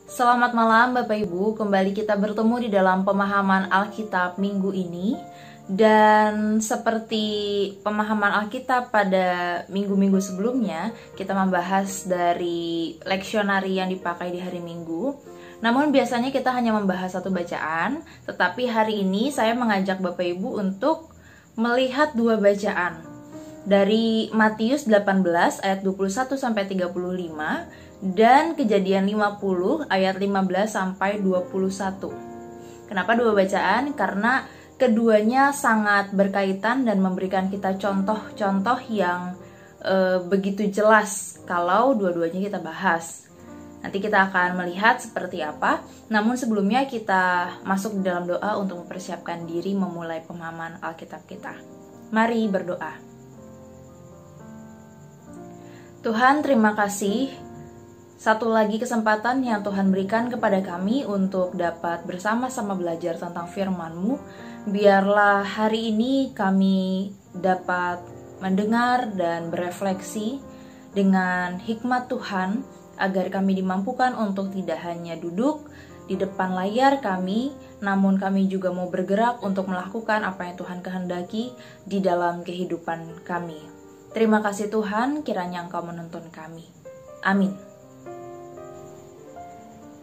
Selamat malam Bapak Ibu, kembali kita bertemu di dalam pemahaman Alkitab minggu ini. Dan seperti pemahaman Alkitab pada minggu-minggu sebelumnya, kita membahas dari leksionari yang dipakai di hari Minggu. Namun biasanya kita hanya membahas satu bacaan, tetapi hari ini saya mengajak Bapak Ibu untuk melihat dua bacaan. Dari Matius 18 ayat 21 sampai 35 dan Kejadian 50 ayat 15 sampai 21. Kenapa dua bacaan? Karena keduanya sangat berkaitan dan memberikan kita contoh-contoh yang begitu jelas kalau dua-duanya kita bahas. Nanti kita akan melihat seperti apa. Namun sebelumnya kita masuk di dalam doa untuk mempersiapkan diri memulai pemahaman Alkitab kita. Mari berdoa. Tuhan, terima kasih. Satu lagi kesempatan yang Tuhan berikan kepada kami untuk dapat bersama-sama belajar tentang firman-Mu. Biarlah hari ini kami dapat mendengar dan berefleksi dengan hikmat Tuhan, agar kami dimampukan untuk tidak hanya duduk di depan layar kami, namun kami juga mau bergerak untuk melakukan apa yang Tuhan kehendaki di dalam kehidupan kami. Terima kasih Tuhan, kiranya Engkau menuntun kami. Amin.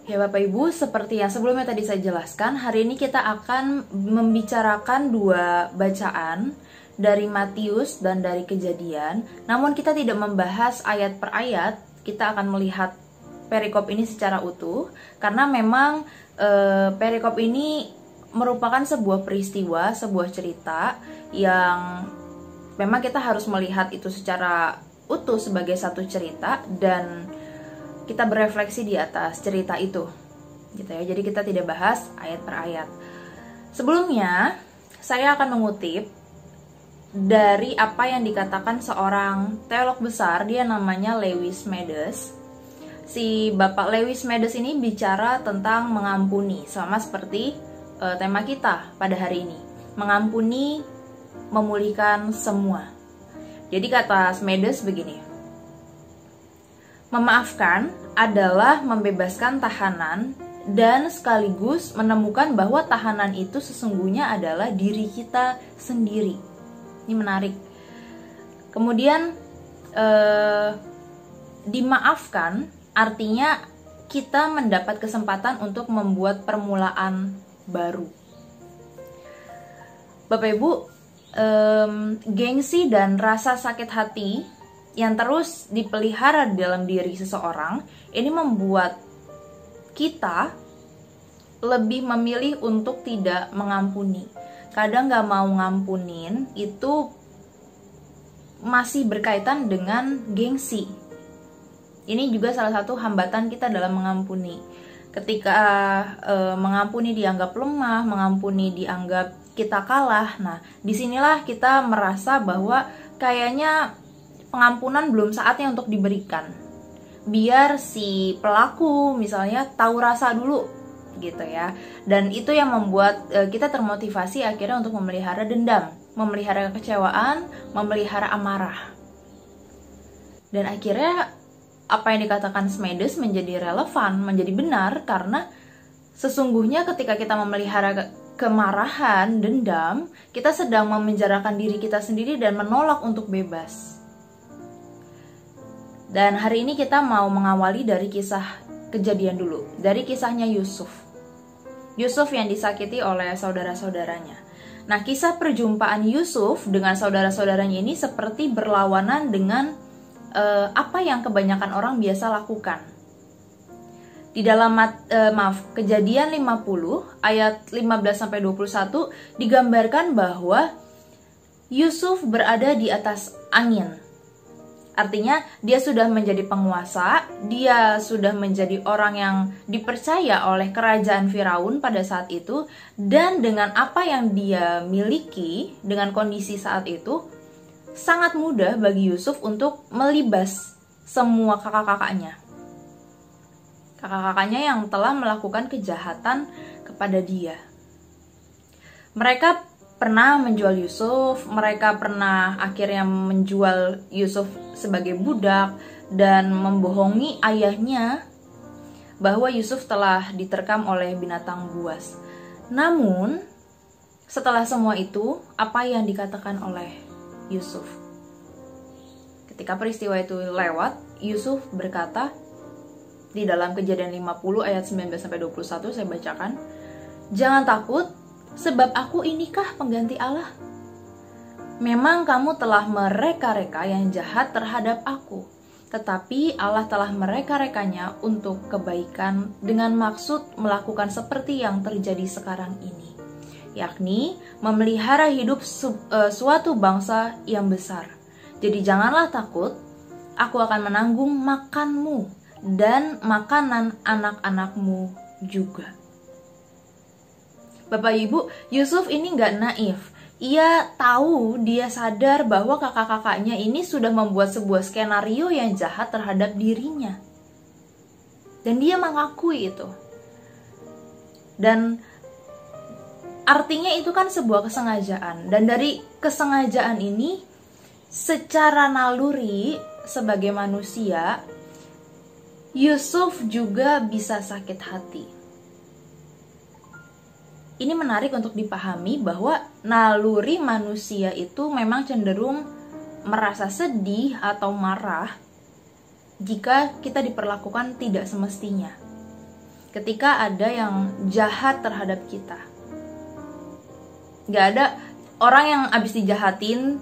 Ya Bapak Ibu, seperti yang sebelumnya tadi saya jelaskan, hari ini kita akan membicarakan dua bacaan dari Matius dan dari Kejadian. Namun kita tidak membahas ayat per ayat, kita akan melihat perikop ini secara utuh. Karena memang perikop ini merupakan sebuah peristiwa, sebuah cerita yang memang kita harus melihat itu secara utuh sebagai satu cerita dan kita berefleksi di atas cerita itu, gitu ya. Jadi kita tidak bahas ayat per ayat. Sebelumnya, saya akan mengutip dari apa yang dikatakan seorang teolog besar, dia namanya Lewis Medes. Si Bapak Lewis Medes ini bicara tentang mengampuni, sama seperti tema kita pada hari ini. Mengampuni, memulihkan semua. Jadi kata Medes begini: memaafkan adalah membebaskan tahanan dan sekaligus menemukan bahwa tahanan itu sesungguhnya adalah diri kita sendiri. Ini menarik. Kemudian dimaafkan artinya kita mendapat kesempatan untuk membuat permulaan baru. Bapak Ibu, gengsi dan rasa sakit hati yang terus dipelihara dalam diri seseorang ini membuat kita lebih memilih untuk tidak mengampuni. Kadang gak mau ngampunin itu masih berkaitan dengan gengsi. Ini juga salah satu hambatan kita dalam mengampuni. Ketika mengampuni dianggap lemah, mengampuni dianggap kita kalah. Nah, disinilah kita merasa bahwa kayaknya pengampunan belum saatnya untuk diberikan. Biar si pelaku misalnya tahu rasa dulu, gitu ya. Dan itu yang membuat kita termotivasi akhirnya untuk memelihara dendam, memelihara kekecewaan, memelihara amarah. Dan akhirnya apa yang dikatakan Medes menjadi relevan, menjadi benar, karena sesungguhnya ketika kita memelihara kemarahan, dendam, kita sedang memenjarakan diri kita sendiri dan menolak untuk bebas. Dan hari ini kita mau mengawali dari kisah Kejadian dulu, dari kisahnya Yusuf. Yusuf yang disakiti oleh saudara-saudaranya. Nah, kisah perjumpaan Yusuf dengan saudara-saudaranya ini seperti berlawanan dengan apa yang kebanyakan orang biasa lakukan. Di dalam Kejadian 50 ayat 15-21 digambarkan bahwa Yusuf berada di atas angin. Artinya dia sudah menjadi penguasa, dia sudah menjadi orang yang dipercaya oleh kerajaan Firaun pada saat itu, dan dengan apa yang dia miliki, dengan kondisi saat itu, sangat mudah bagi Yusuf untuk melibas semua kakak-kakaknya. Kakak-kakaknya yang telah melakukan kejahatan kepada dia. Mereka pernah menjual Yusuf, mereka pernah akhirnya menjual Yusuf sebagai budak dan membohongi ayahnya bahwa Yusuf telah diterkam oleh binatang buas. Namun, setelah semua itu, apa yang dikatakan oleh Yusuf? Ketika peristiwa itu lewat, Yusuf berkata di dalam Kejadian 50 ayat 19-21, saya bacakan, "Jangan takut, sebab aku inikah pengganti Allah? Memang kamu telah mereka-reka yang jahat terhadap aku, tetapi Allah telah mereka-rekanya untuk kebaikan dengan maksud melakukan seperti yang terjadi sekarang ini, yakni memelihara hidup suatu bangsa yang besar. Jadi janganlah takut, aku akan menanggung makanmu dan makanan anak-anakmu juga." Bapak Ibu, Yusuf ini nggak naif. Ia tahu, dia sadar bahwa kakak-kakaknya ini sudah membuat sebuah skenario yang jahat terhadap dirinya. Dan dia mengakui itu. Dan artinya itu kan sebuah kesengajaan. Dan dari kesengajaan ini, secara naluri sebagai manusia, Yusuf juga bisa sakit hati. Ini menarik untuk dipahami bahwa naluri manusia itu memang cenderung merasa sedih atau marah jika kita diperlakukan tidak semestinya. Ketika ada yang jahat terhadap kita. Gak ada orang yang abis dijahatin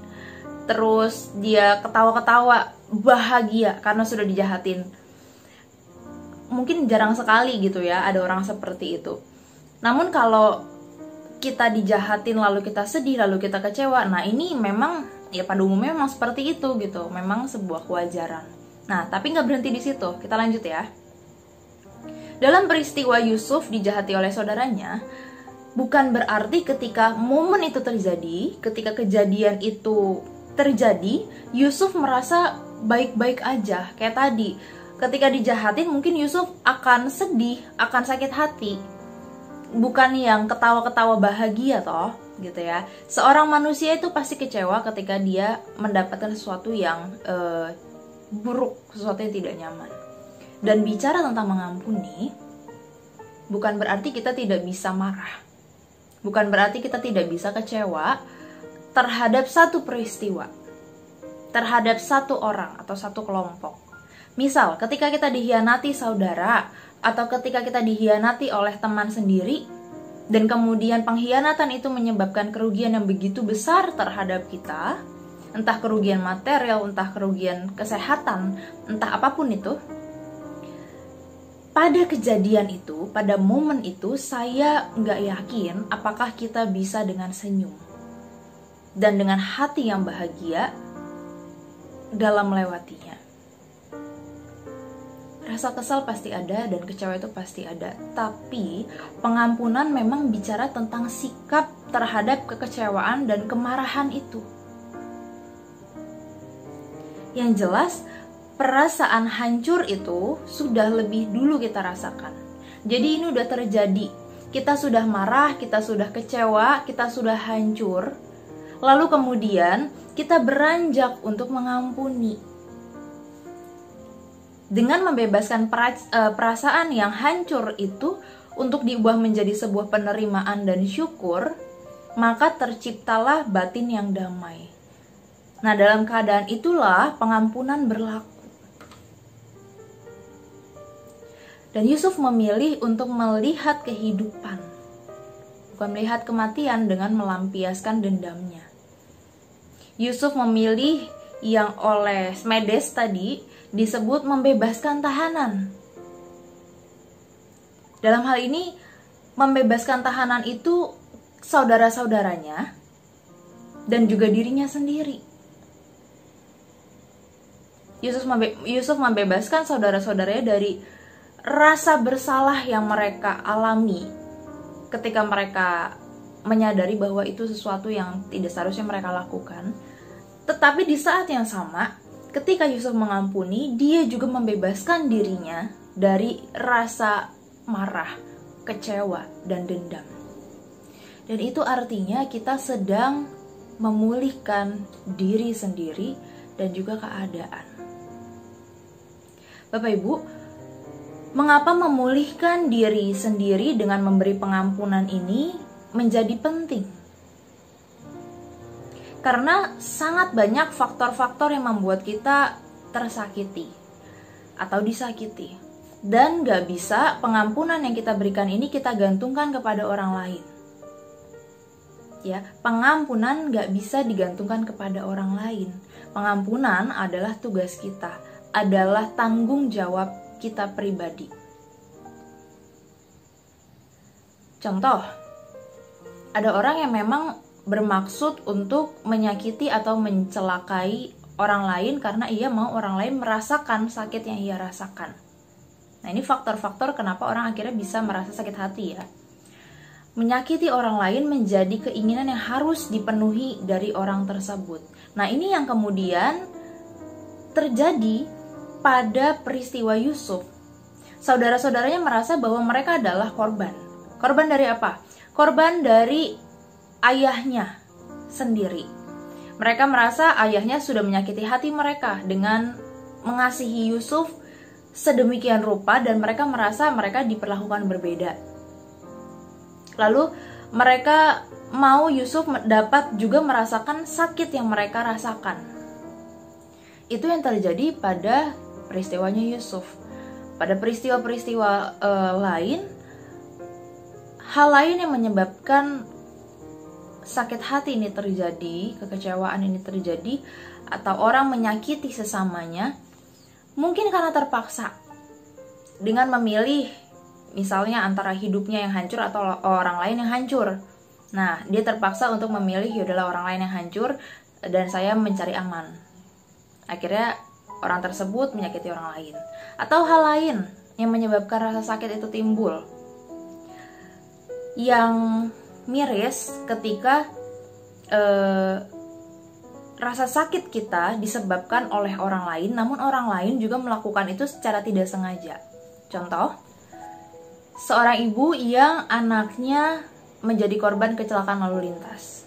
terus dia ketawa-ketawa bahagia karena sudah dijahatin. Mungkin jarang sekali gitu ya ada orang seperti itu. Namun kalau kita dijahatin lalu kita sedih lalu kita kecewa, nah ini memang ya pada umumnya memang seperti itu gitu, memang sebuah kewajaran. Nah tapi nggak berhenti di situ, kita lanjut ya. Dalam peristiwa Yusuf dijahati oleh saudaranya, bukan berarti ketika momen itu terjadi, ketika kejadian itu terjadi, Yusuf merasa baik-baik aja. Kayak tadi, ketika dijahatin mungkin Yusuf akan sedih, akan sakit hati. Bukan yang ketawa-ketawa bahagia toh, gitu ya. Seorang manusia itu pasti kecewa ketika dia mendapatkan sesuatu yang buruk, sesuatu yang tidak nyaman. Dan bicara tentang mengampuni, bukan berarti kita tidak bisa marah. Bukan berarti kita tidak bisa kecewa terhadap satu peristiwa, terhadap satu orang atau satu kelompok. Misal, ketika kita dikhianati saudara, atau ketika kita dikhianati oleh teman sendiri, dan kemudian pengkhianatan itu menyebabkan kerugian yang begitu besar terhadap kita, entah kerugian material, entah kerugian kesehatan, entah apapun itu, pada kejadian itu, pada momen itu, saya nggak yakin apakah kita bisa dengan senyum dan dengan hati yang bahagia dalam melewatinya. Rasa kesal pasti ada dan kecewa itu pasti ada. Tapi pengampunan memang bicara tentang sikap terhadap kekecewaan dan kemarahan itu. Yang jelas, perasaan hancur itu sudah lebih dulu kita rasakan. Jadi ini udah terjadi. Kita sudah marah, kita sudah kecewa, kita sudah hancur. Lalu kemudian kita beranjak untuk mengampuni. Dengan membebaskan perasaan yang hancur itu untuk diubah menjadi sebuah penerimaan dan syukur, maka terciptalah batin yang damai. Nah, dalam keadaan itulah pengampunan berlaku. Dan Yusuf memilih untuk melihat kehidupan, bukan melihat kematian dengan melampiaskan dendamnya. Yusuf memilih yang oleh Smedes tadi disebut membebaskan tahanan. Dalam hal ini, membebaskan tahanan itu saudara-saudaranya dan juga dirinya sendiri. Yusuf membebaskan saudara-saudaranya dari rasa bersalah yang mereka alami ketika mereka menyadari bahwa itu sesuatu yang tidak seharusnya mereka lakukan. Tetapi di saat yang sama, ketika Yusuf mengampuni, dia juga membebaskan dirinya dari rasa marah, kecewa, dan dendam. Dan itu artinya kita sedang memulihkan diri sendiri dan juga keadaan. Bapak Ibu, Mengapa memulihkan diri sendiri dengan memberi pengampunan ini menjadi penting? Karena sangat banyak faktor-faktor yang membuat kita tersakiti atau disakiti. Dan gak bisa pengampunan yang kita berikan ini kita gantungkan kepada orang lain. Ya, pengampunan gak bisa digantungkan kepada orang lain. Pengampunan adalah tugas kita, adalah tanggung jawab kita pribadi. Contoh, ada orang yang memang bermaksud untuk menyakiti atau mencelakai orang lain karena ia mau orang lain merasakan sakit yang ia rasakan. Nah, ini faktor-faktor kenapa orang akhirnya bisa merasa sakit hati ya. Menyakiti orang lain menjadi keinginan yang harus dipenuhi dari orang tersebut. Nah, ini yang kemudian terjadi pada peristiwa Yusuf. Saudara-saudaranya merasa bahwa mereka adalah korban. Korban dari apa? Korban dari ayahnya sendiri. Mereka merasa ayahnya sudah menyakiti hati mereka dengan mengasihi Yusuf sedemikian rupa, dan mereka merasa mereka diperlakukan berbeda. Lalu mereka mau Yusuf dapat juga merasakan sakit yang mereka rasakan. Itu yang terjadi pada peristiwanya Yusuf. Pada peristiwa-peristiwa lain, hal lain yang menyebabkan sakit hati ini terjadi, kekecewaan ini terjadi, atau orang menyakiti sesamanya, mungkin karena terpaksa dengan memilih misalnya antara hidupnya yang hancur atau orang lain yang hancur. Nah, dia terpaksa untuk memilih yaudahlah orang lain yang hancur dan saya mencari aman. Akhirnya orang tersebut menyakiti orang lain. Atau hal lain yang menyebabkan rasa sakit itu timbul. Yang miris ketika rasa sakit kita disebabkan oleh orang lain, namun orang lain juga melakukan itu secara tidak sengaja. Contoh, seorang ibu yang anaknya menjadi korban kecelakaan lalu lintas.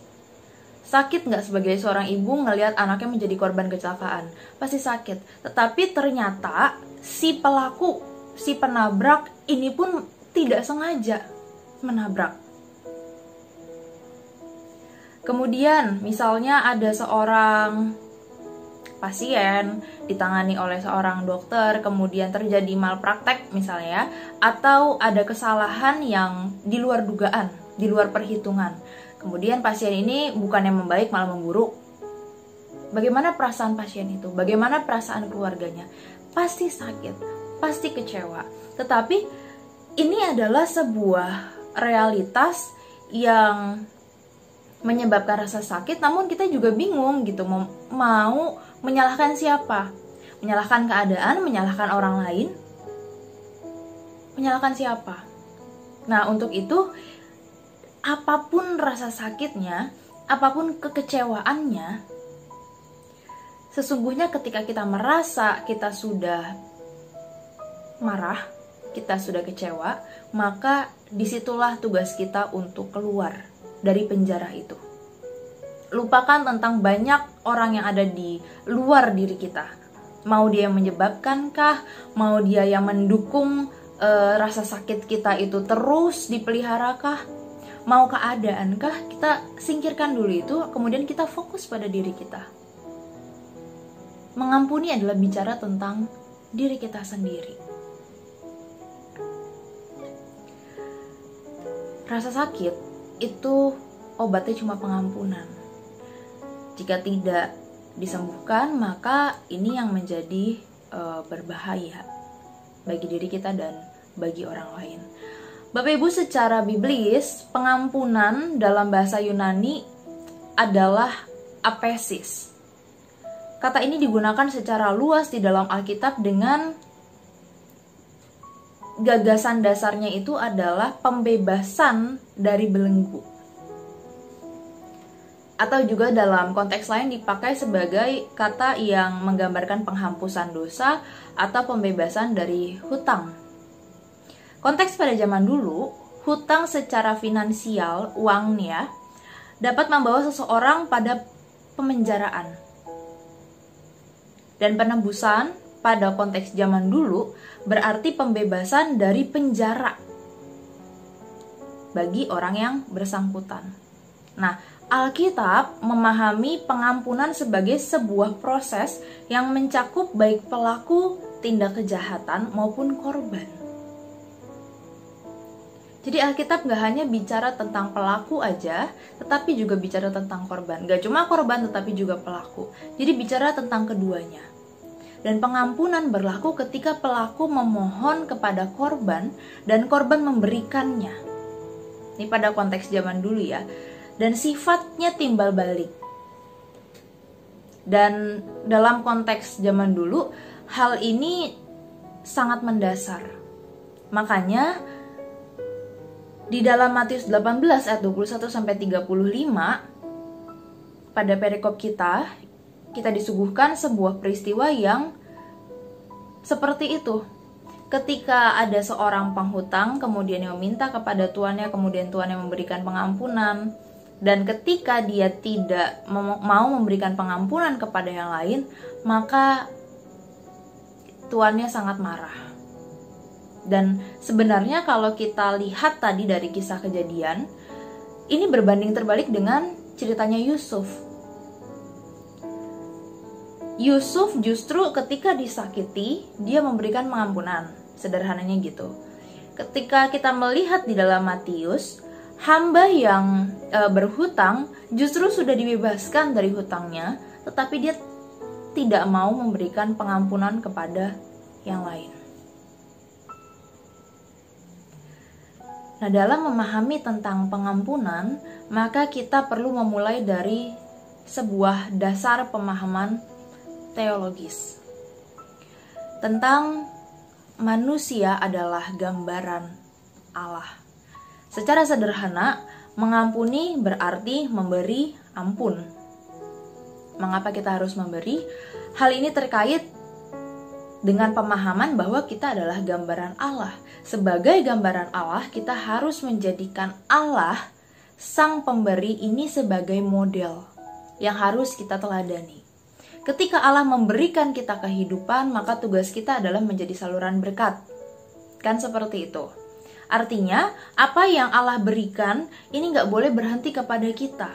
Sakit nggak sebagai seorang ibu ngelihat anaknya menjadi korban kecelakaan? Pasti sakit. Tetapi ternyata si pelaku, si penabrak ini pun tidak sengaja menabrak. Kemudian misalnya ada seorang pasien ditangani oleh seorang dokter, kemudian terjadi malpraktek misalnya, atau ada kesalahan yang di luar dugaan, di luar perhitungan. Kemudian pasien ini bukannya membaik malah memburuk. Bagaimana perasaan pasien itu? Bagaimana perasaan keluarganya? Pasti sakit, pasti kecewa. Tetapi ini adalah sebuah realitas yang menyebabkan rasa sakit, namun kita juga bingung gitu, mau menyalahkan siapa? Menyalahkan keadaan, menyalahkan orang lain? Menyalahkan siapa? Nah, untuk itu apapun rasa sakitnya, apapun kekecewaannya, sesungguhnya ketika kita merasa kita sudah marah, kita sudah kecewa, maka disitulah tugas kita untuk keluar dari penjara itu. Lupakan tentang banyak orang yang ada di luar diri kita. Mau dia yang menyebabkankah, mau dia yang mendukung rasa sakit kita itu terus dipeliharakah, mau keadaankah, kita singkirkan dulu itu, kemudian kita fokus pada diri kita. Mengampuni adalah bicara tentang diri kita sendiri. Rasa sakit itu obatnya cuma pengampunan. Jika tidak disembuhkan, maka ini yang menjadi berbahaya bagi diri kita dan bagi orang lain. Bapak Ibu, secara biblis, pengampunan dalam bahasa Yunani adalah apesis. Kata ini digunakan secara luas di dalam Alkitab dengan gagasan dasarnya itu adalah pembebasan dari belenggu. Atau juga dalam konteks lain dipakai sebagai kata yang menggambarkan penghampusan dosa atau pembebasan dari hutang. Konteks pada zaman dulu, hutang secara finansial, uangnya, dapat membawa seseorang pada pemenjaraan. Dan penebusan pada konteks zaman dulu berarti pembebasan dari penjara bagi orang yang bersangkutan. Nah, Alkitab memahami pengampunan sebagai sebuah proses yang mencakup baik pelaku tindak kejahatan maupun korban. Jadi Alkitab gak hanya bicara tentang pelaku aja, tetapi juga bicara tentang korban. Gak cuma korban, tetapi juga pelaku. Jadi bicara tentang keduanya. Dan pengampunan berlaku ketika pelaku memohon kepada korban dan korban memberikannya. Ini pada konteks zaman dulu ya. Dan sifatnya timbal balik. Dan dalam konteks zaman dulu, hal ini sangat mendasar. Makanya di dalam Matius 18 ayat 21 sampai 35 pada perikop kita disuguhkan sebuah peristiwa yang seperti itu. Ketika ada seorang penghutang kemudian yang meminta kepada tuannya, kemudian tuannya memberikan pengampunan, dan ketika dia tidak mau memberikan pengampunan kepada yang lain, maka tuannya sangat marah. Dan sebenarnya kalau kita lihat tadi dari kisah kejadian, ini berbanding terbalik dengan ceritanya Yusuf. Yusuf justru ketika disakiti, dia memberikan pengampunan. Sederhananya gitu. Ketika kita melihat di dalam Matius, hamba yang berhutang justru sudah dibebaskan dari hutangnya, tetapi dia tidak mau memberikan pengampunan kepada yang lain. Nah, dalam memahami tentang pengampunan, maka kita perlu memulai dari sebuah dasar pemahaman teologis tentang manusia adalah gambaran Allah. Secara sederhana, mengampuni berarti memberi ampun. Mengapa kita harus memberi? Hal ini terkait dengan pemahaman bahwa kita adalah gambaran Allah. Sebagai gambaran Allah, kita harus menjadikan Allah, sang pemberi ini sebagai model yang harus kita teladani. Ketika Allah memberikan kita kehidupan, maka tugas kita adalah menjadi saluran berkat. Kan seperti itu. Artinya, apa yang Allah berikan, ini gak boleh berhenti kepada kita.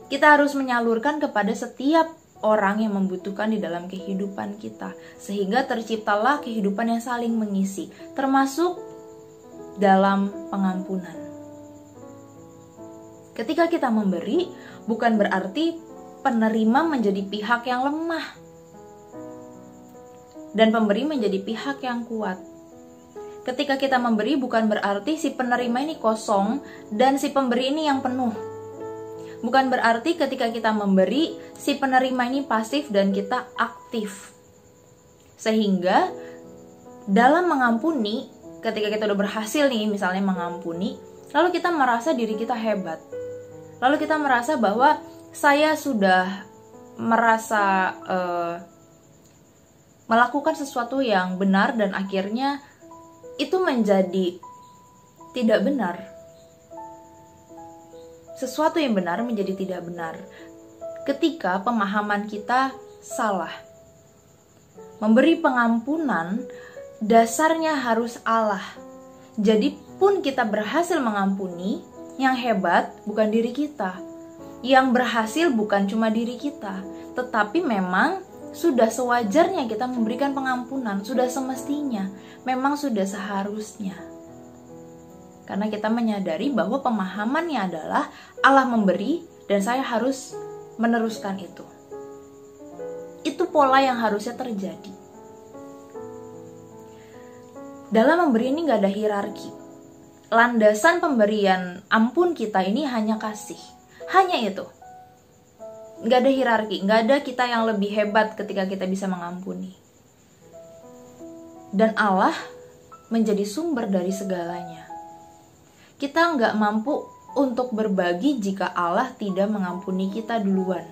Kita harus menyalurkan kepada setiap orang yang membutuhkan di dalam kehidupan kita. Sehingga terciptalah kehidupan yang saling mengisi, termasuk dalam pengampunan. Ketika kita memberi, bukan berarti penerima menjadi pihak yang lemah dan pemberi menjadi pihak yang kuat. Ketika kita memberi, bukan berarti si penerima ini kosong dan si pemberi ini yang penuh. Bukan berarti ketika kita memberi, si penerima ini pasif dan kita aktif. Sehingga dalam mengampuni, ketika kita udah berhasil nih misalnya mengampuni, lalu kita merasa diri kita hebat. Lalu kita merasa bahwa saya sudah merasa melakukan sesuatu yang benar dan akhirnya itu menjadi tidak benar. Sesuatu yang benar menjadi tidak benar ketika pemahaman kita salah. Memberi pengampunan dasarnya harus Allah. Jadi pun kita berhasil mengampuni, yang hebat bukan diri kita. Yang berhasil bukan cuma diri kita, tetapi memang sudah sewajarnya kita memberikan pengampunan, sudah semestinya, memang sudah seharusnya. Karena kita menyadari bahwa pemahamannya adalah Allah memberi dan saya harus meneruskan itu. Itu pola yang harusnya terjadi. Dalam memberi ini gak ada hierarki. Landasan pemberian ampun kita ini hanya kasih. Hanya itu. Gak ada hierarki, gak ada kita yang lebih hebat ketika kita bisa mengampuni. Dan Allah menjadi sumber dari segalanya. Kita gak mampu untuk berbagi jika Allah tidak mengampuni kita duluan.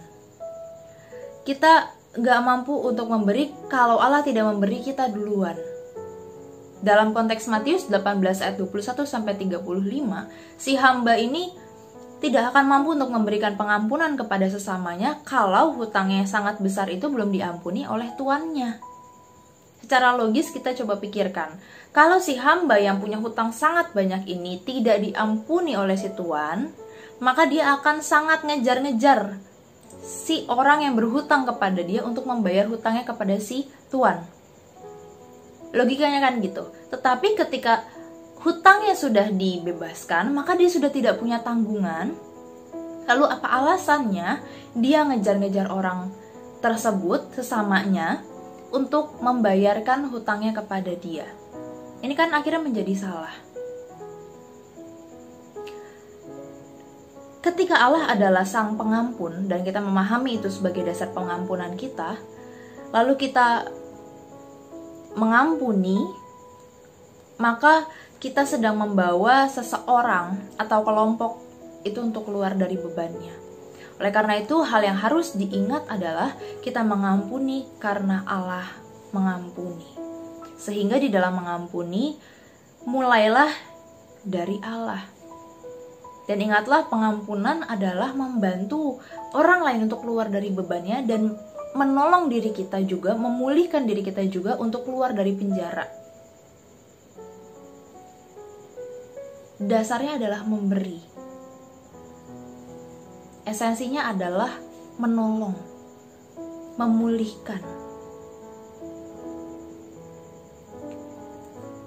Kita gak mampu untuk memberi kalau Allah tidak memberi kita duluan. Dalam konteks Matius 18 ayat 21 sampai 35, si hamba ini tidak akan mampu untuk memberikan pengampunan kepada sesamanya kalau hutangnya yang sangat besar itu belum diampuni oleh tuannya. Secara logis kita coba pikirkan, kalau si hamba yang punya hutang sangat banyak ini tidak diampuni oleh si tuan, maka dia akan sangat ngejar-ngejar si orang yang berhutang kepada dia untuk membayar hutangnya kepada si tuan. Logikanya kan gitu. Tetapi ketika hutangnya sudah dibebaskan, maka dia sudah tidak punya tanggungan. Lalu apa alasannya dia ngejar-ngejar orang tersebut, sesamanya, untuk membayarkan hutangnya kepada dia? Ini kan akhirnya menjadi salah. Ketika Allah adalah Sang Pengampun dan kita memahami itu sebagai dasar pengampunan kita, lalu kita mengampuni, maka kita sedang membawa seseorang atau kelompok itu untuk keluar dari bebannya. Oleh karena itu, hal yang harus diingat adalah kita mengampuni karena Allah mengampuni. Sehingga di dalam mengampuni, mulailah dari Allah. Dan ingatlah, pengampunan adalah membantu orang lain untuk keluar dari bebannya dan menolong diri kita juga, memulihkan diri kita juga untuk keluar dari penjara. Dasarnya adalah memberi. Esensinya adalah menolong, memulihkan.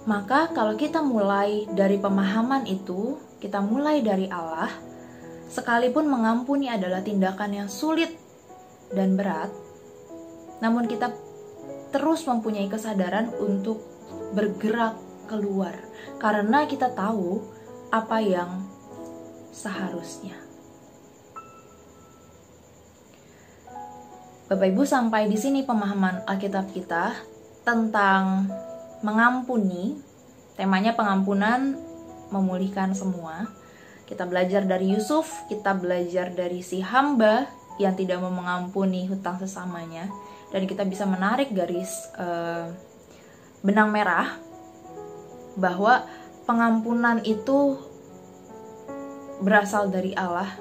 Maka kalau kita mulai dari pemahaman itu, kita mulai dari Allah, sekalipun mengampuni adalah tindakan yang sulit dan berat, namun kita terus mempunyai kesadaran untuk bergerak keluar, karena kita tahu apa yang seharusnya. Bapak Ibu, sampai di sini pemahaman Alkitab kita tentang mengampuni. Temanya pengampunan, memulihkan semua. Kita belajar dari Yusuf, kita belajar dari si hamba yang tidak mau mengampuni hutang sesamanya, dan kita bisa menarik garis benang merah bahwa pengampunan itu berasal dari Allah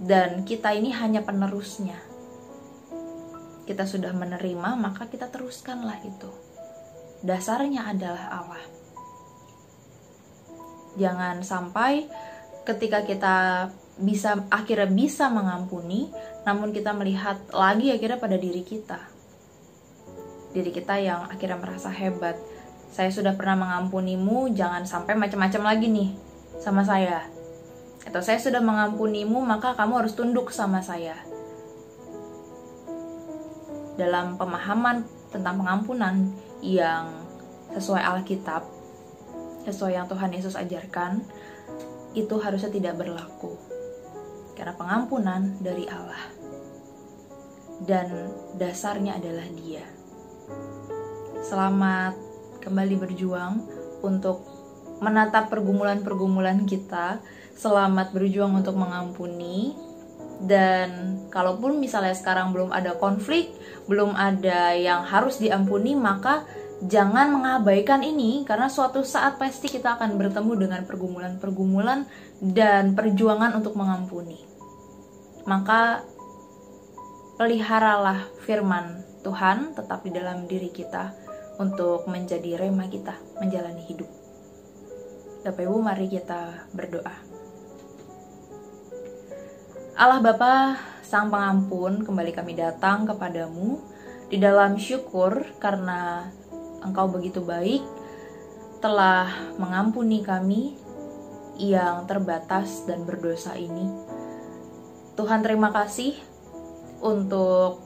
dan kita ini hanya penerusnya. Kita sudah menerima, maka kita teruskanlah itu. Dasarnya adalah Allah. Jangan sampai ketika kita akhirnya bisa mengampuni, namun kita melihat lagi akhirnya pada diri kita. Diri kita yang akhirnya merasa hebat. Saya sudah pernah mengampunimu, jangan sampai macam-macam lagi nih sama saya. Atau saya sudah mengampunimu, maka kamu harus tunduk sama saya. Dalam pemahaman tentang pengampunan yang sesuai Alkitab, sesuai yang Tuhan Yesus ajarkan, itu harusnya tidak berlaku. Karena pengampunan dari Allah. Dan dasarnya adalah Dia. Selamat kembali berjuang untuk menatap pergumulan-pergumulan kita. Selamat berjuang untuk mengampuni. Dan kalaupun misalnya sekarang belum ada konflik, belum ada yang harus diampuni, maka jangan mengabaikan ini, karena suatu saat pasti kita akan bertemu dengan pergumulan-pergumulan dan perjuangan untuk mengampuni. Maka peliharalah firman Tuhan tetap di dalam diri kita untuk menjadi rema kita menjalani hidup. Bapak Ibu, mari kita berdoa. Allah Bapa, Sang Pengampun, kembali kami datang kepadamu di dalam syukur karena Engkau begitu baik telah mengampuni kami yang terbatas dan berdosa ini. Tuhan, terima kasih untuk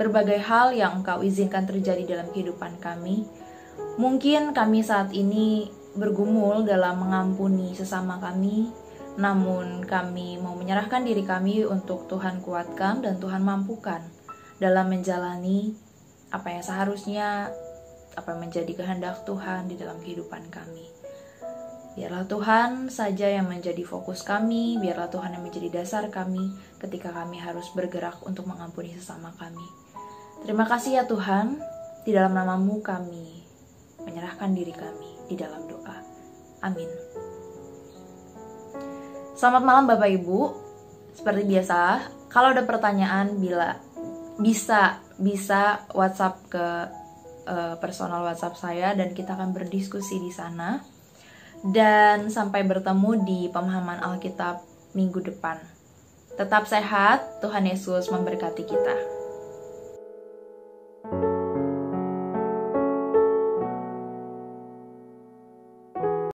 berbagai hal yang Engkau izinkan terjadi dalam kehidupan kami. Mungkin kami saat ini bergumul dalam mengampuni sesama kami, namun kami mau menyerahkan diri kami untuk Tuhan kuatkan dan Tuhan mampukan dalam menjalani apa yang seharusnya, apa yang menjadi kehendak Tuhan di dalam kehidupan kami. Biarlah Tuhan saja yang menjadi fokus kami, biarlah Tuhan yang menjadi dasar kami ketika kami harus bergerak untuk mengampuni sesama kami. Terima kasih ya Tuhan, di dalam nama-Mu kami menyerahkan diri kami di dalam doa. Amin. Selamat malam Bapak Ibu. Seperti biasa, kalau ada pertanyaan bisa WhatsApp ke personal WhatsApp saya dan kita akan berdiskusi di sana. Dan sampai bertemu di pemahaman Alkitab minggu depan. Tetap sehat, Tuhan Yesus memberkati kita.